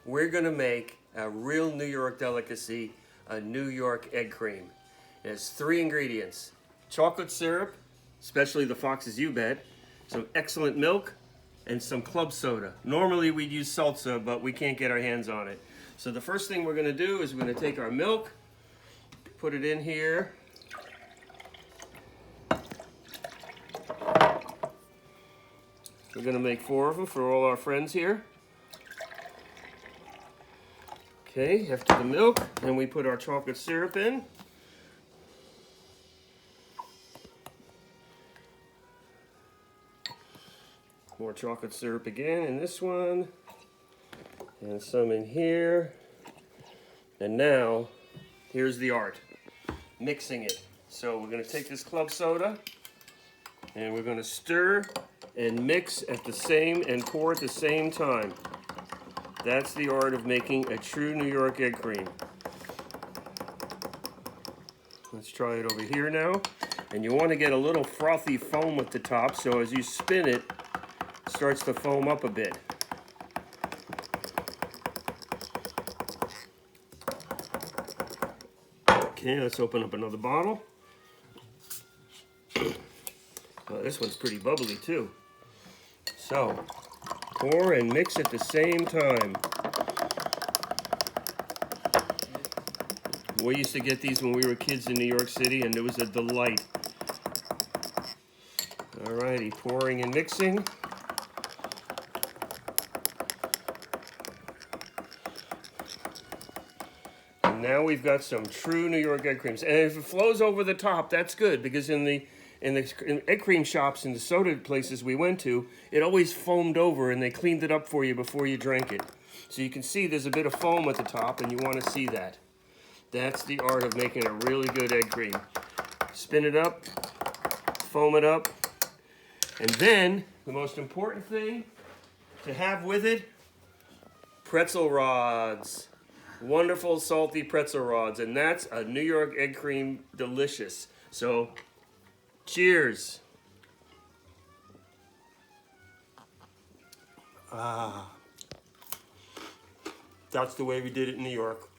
we're gonna make a real New York delicacy, a New York egg cream. It has 3 ingredients: chocolate syrup, especially the Fox's You Bet, some excellent milk, and some club soda. Normally we'd use salsa, but we can't get our hands on it. So the first thing we're gonna do is we're gonna take our milk, put it in here. We're gonna make 4 of them for all our friends here. Okay, after the milk, then we put our chocolate syrup in. More chocolate syrup again in this one. And some in here. And now, here's the art. Mixing it. So we're gonna take this club soda and we're gonna stir and mix at the same and pour at the same time. That's the art of making a true New York egg cream. Let's try it over here now. And you want to get a little frothy foam at the top, so as you spin it, it starts to foam up a bit. Okay, let's open up another bottle. Oh, this one's pretty bubbly too. So, pour and mix at the same time. We used to get these when we were kids in New York City, and it was a delight. Alrighty, pouring and mixing. And now we've got some true New York egg creams. And if it flows over the top, that's good, because in egg cream shops and the soda places we went to, it always foamed over and they cleaned it up for you before you drank it. So you can see there's a bit of foam at the top, and you want to see that. That's the art of making a really good egg cream. Spin it up, foam it up, and then the most important thing to have with it, pretzel rods. Wonderful salty pretzel rods, and that's a New York egg cream delicious. So, cheers. That's the way we did it in New York.